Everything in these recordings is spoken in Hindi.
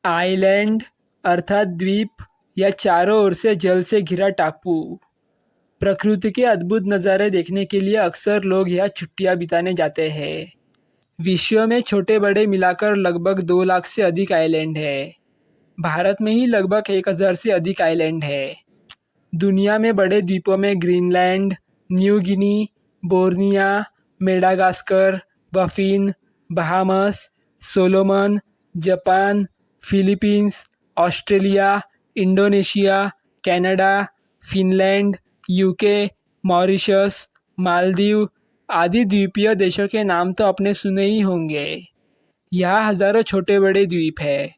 आइलैंड अर्थात द्वीप या चारों ओर से जल से घिरा टापू। प्रकृति के अद्भुत नज़ारे देखने के लिए अक्सर लोग यहाँ छुट्टियाँ बिताने जाते हैं। विश्व में छोटे बड़े मिलाकर लगभग 2 लाख से अधिक आइलैंड है। भारत में ही लगभग 1,000 से अधिक आइलैंड है। दुनिया में बड़े द्वीपों में Greenland, New Guinea, Borneo, Madagascar, बफिन, Bahamas, Solomon, Japan, Philippines, Australia, Indonesia, Canada, Finland, UK, Mauritius, Maldives आदि द्वीपीय देशों के नाम तो आपने सुने ही होंगे। यहाँ हजारों छोटे बड़े द्वीप हैं,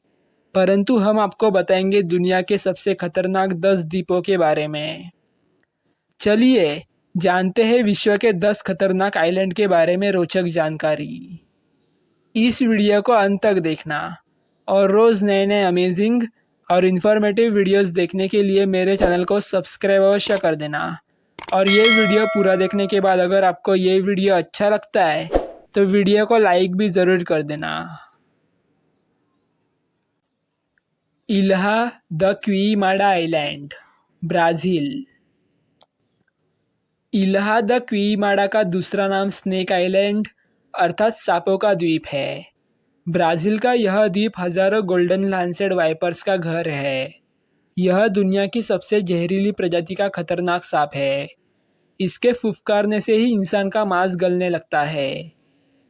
परंतु हम आपको बताएंगे दुनिया के सबसे खतरनाक 10 द्वीपों के बारे में। चलिए जानते हैं विश्व के 10 खतरनाक आइलैंड के बारे में रोचक जानकारी। इस वीडियो को अंत तक देखना और रोज़ नए नए अमेजिंग और इन्फॉर्मेटिव वीडियोस देखने के लिए मेरे चैनल को सब्सक्राइब अवश्य कर देना। और ये वीडियो पूरा देखने के बाद अगर आपको ये वीडियो अच्छा लगता है तो वीडियो को लाइक भी ज़रूर कर देना। इल्हा द क्विमाडा आइलैंड, ब्राज़ील। इल्हा द क्विमाडा का दूसरा नाम स्नेक आइलैंड अर्थात सांपों का द्वीप है। ब्राज़ील का यह द्वीप हजारों गोल्डन लैंसेड वाइपर्स का घर है। यह दुनिया की सबसे जहरीली प्रजाति का खतरनाक सांप है। इसके फुफकारने से ही इंसान का मांस गलने लगता है।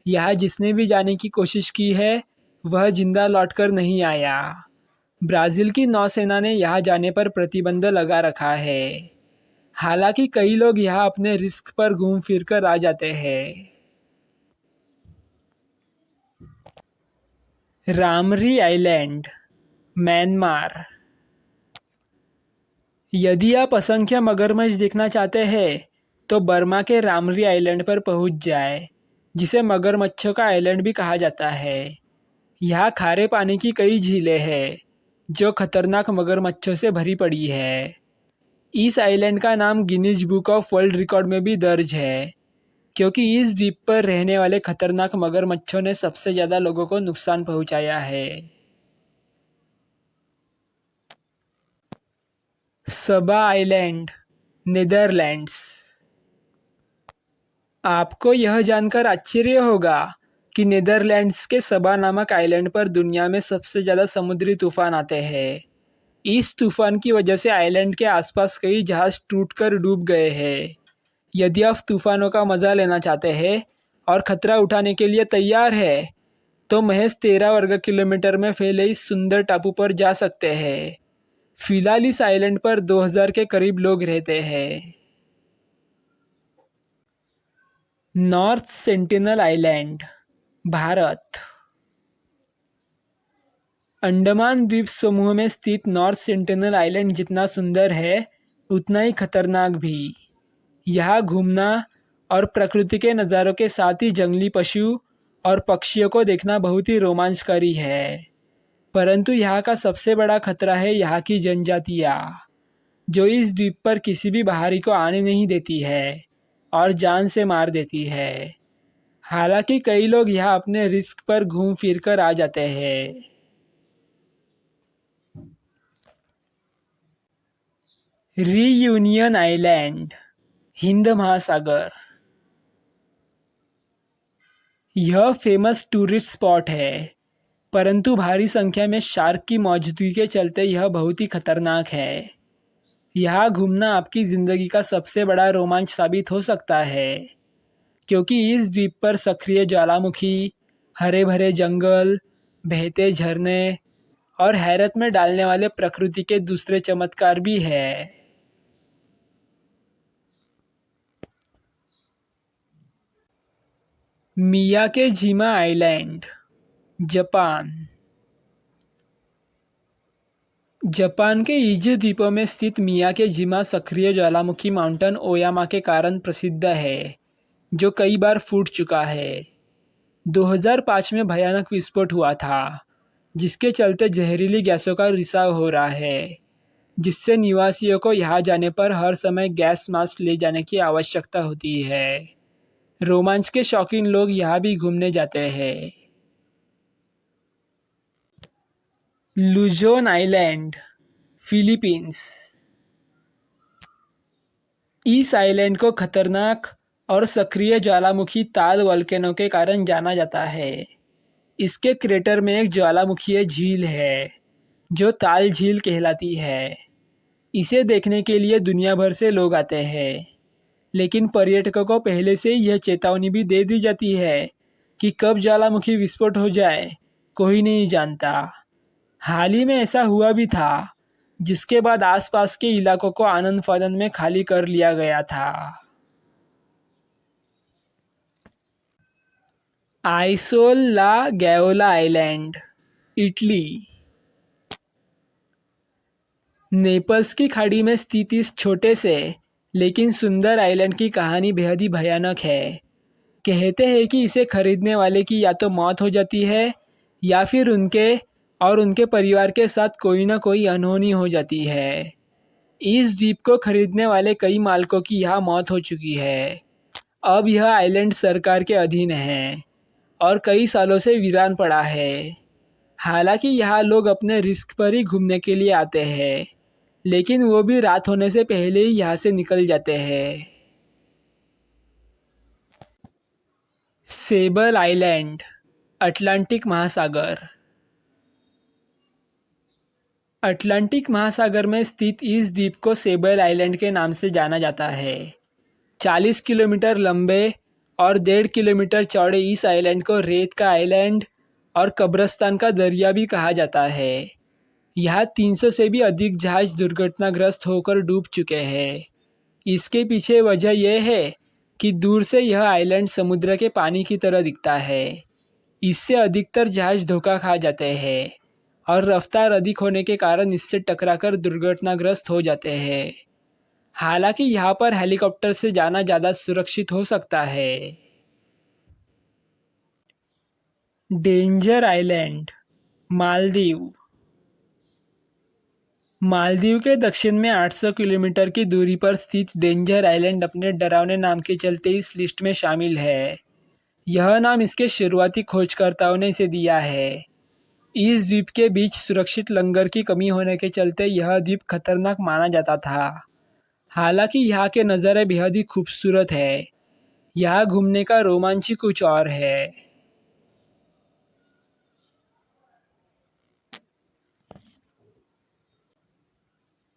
यहाँ जिसने भी जाने की कोशिश की है वह जिंदा लौटकर नहीं आया। ब्राज़ील की नौसेना ने यहाँ जाने पर प्रतिबंध लगा रखा है। हालांकि कई लोग यहाँ अपने रिस्क पर घूम फिर कर आ जाते हैं। रामरी आइलैंड, म्यांमार। यदि आप असंख्य मगरमच्छ देखना चाहते हैं तो बर्मा के रामरी आइलैंड पर पहुंच जाए, जिसे मगरमच्छों का आइलैंड भी कहा जाता है। यहाँ खारे पानी की कई झीलें हैं जो खतरनाक मगरमच्छों से भरी पड़ी है। इस आइलैंड का नाम Guinness book of world record में भी दर्ज है, क्योंकि इस द्वीप पर रहने वाले खतरनाक मगरमच्छों ने सबसे ज़्यादा लोगों को नुकसान पहुंचाया है। सबा आइलैंड, नीदरलैंड्स। आपको यह जानकर आश्चर्य होगा कि नीदरलैंड्स के सबा नामक आइलैंड पर दुनिया में सबसे ज़्यादा समुद्री तूफान आते हैं। इस तूफान की वजह से आइलैंड के आसपास कई जहाज टूटकर डूब गए हैं। यदि आप तूफानों का मज़ा लेना चाहते हैं और खतरा उठाने के लिए तैयार है तो महज 13 वर्ग किलोमीटर में फैले इस सुंदर टापू पर जा सकते हैं। फिलहाल इस आइलैंड पर 2000 के करीब लोग रहते हैं। North sentinel island, Bharat. Andaman द्वीप समूह में स्थित नॉर्थ सेंटिनल आइलैंड जितना सुंदर है उतना ही खतरनाक भी। यहाँ घूमना और प्रकृति के नज़ारों के साथ ही जंगली पशु और पक्षियों को देखना बहुत ही रोमांचकारी है। परंतु यहाँ का सबसे बड़ा खतरा है यहाँ की जनजातियाँ, जो इस द्वीप पर किसी भी बाहरी को आने नहीं देती है और जान से मार देती है। हालांकि कई लोग यहाँ अपने रिस्क पर घूम फिर कर आ जाते हैं। रीयूनियन आइलैंड, हिंद महासागर। यह फेमस टूरिस्ट स्पॉट है, परंतु भारी संख्या में शार्क की मौजूदगी के चलते यह बहुत ही खतरनाक है। यहाँ घूमना आपकी ज़िंदगी का सबसे बड़ा रोमांच साबित हो सकता है, क्योंकि इस द्वीप पर सक्रिय ज्वालामुखी, हरे भरे जंगल, बहते झरने और हैरत में डालने वाले प्रकृति के दूसरे चमत्कार भी है। मियाकेजिमा आइलैंड, जापान। जापान के इजे द्वीपों में स्थित मियाकेजिमा सक्रिय ज्वालामुखी माउंटेन ओयामा के कारण प्रसिद्ध है, जो कई बार फूट चुका है। 2005 में भयानक विस्फोट हुआ था, जिसके चलते जहरीली गैसों का रिसाव हो रहा है, जिससे निवासियों को यहाँ जाने पर हर समय गैस मास्क ले जाने की आवश्यकता होती है। रोमांच के शौकीन लोग यहाँ भी घूमने जाते हैं। Luzon island, Philippines. इस आइलैंड को खतरनाक और सक्रिय ज्वालामुखी ताल वोल्केनो के कारण जाना जाता है। इसके क्रेटर में एक ज्वालामुखीय झील है जो ताल झील कहलाती है। इसे देखने के लिए दुनिया भर से लोग आते हैं, लेकिन पर्यटकों को पहले से यह चेतावनी भी दे दी जाती है कि कब ज्वालामुखी विस्फोट हो जाए कोई नहीं जानता। हाल ही में ऐसा हुआ भी था, जिसके बाद आसपास के इलाकों को आनंद फानंद में खाली कर लिया गया था। आइसोल ला गैओला आइलैंड, इटली। नेपल्स की खाड़ी में स्थित इस छोटे से लेकिन सुंदर आइलैंड की कहानी बेहद ही भयानक है। कहते हैं कि इसे खरीदने वाले की या तो मौत हो जाती है या फिर उनके और उनके परिवार के साथ कोई ना कोई अनहोनी हो जाती है। इस द्वीप को खरीदने वाले कई मालिकों की यहाँ मौत हो चुकी है। अब यह आइलैंड सरकार के अधीन है और कई सालों से वीरान पड़ा है। हालांकि यहाँ लोग अपने रिस्क पर ही घूमने के लिए आते हैं, लेकिन वो भी रात होने से पहले ही यहाँ से निकल जाते हैं। सेबल आइलैंड, अटलांटिक महासागर। अटलांटिक महासागर में स्थित इस द्वीप को सेबल आइलैंड के नाम से जाना जाता है। 40 किलोमीटर लंबे और 1.5 किलोमीटर चौड़े इस आइलैंड को रेत का आइलैंड और कब्रिस्तान का दरिया भी कहा जाता है। यहाँ 300 से भी अधिक जहाज दुर्घटनाग्रस्त होकर डूब चुके हैं। इसके पीछे वजह यह है कि दूर से यह आइलैंड समुद्र के पानी की तरह दिखता है। इससे अधिकतर जहाज धोखा खा जाते हैं और रफ्तार अधिक होने के कारण इससे टकराकर दुर्घटनाग्रस्त हो जाते हैं। हालांकि यहाँ पर हेलीकॉप्टर से जाना ज़्यादा सुरक्षित हो सकता है। Danger island, Maldives. मालदीव के दक्षिण में 800 किलोमीटर की दूरी पर स्थित डेंजर आइलैंड अपने डरावने नाम के चलते इस लिस्ट में शामिल है। यह नाम इसके शुरुआती खोजकर्ताओं ने इसे दिया है। इस द्वीप के बीच सुरक्षित लंगर की कमी होने के चलते यह द्वीप खतरनाक माना जाता था। हालांकि यहाँ के नज़ारे बेहद ही खूबसूरत है। यहाँ घूमने का रोमांच ही कुछ और है।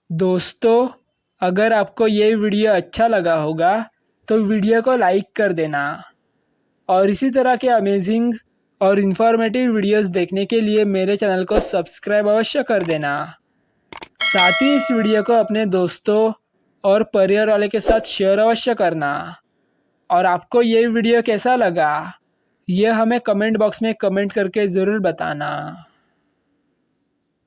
दोस्तों, अगर आपको ये वीडियो अच्छा लगा होगा तो वीडियो को लाइक कर देना और इसी तरह के अमेजिंग और इन्फॉर्मेटिव वीडियोस देखने के लिए मेरे चैनल को सब्सक्राइब अवश्य कर देना। साथ ही इस वीडियो को अपने दोस्तों और परिवार वाले के साथ शेयर अवश्य करना। और आपको ये वीडियो कैसा लगा, ये हमें कमेंट बॉक्स में कमेंट करके ज़रूर बताना।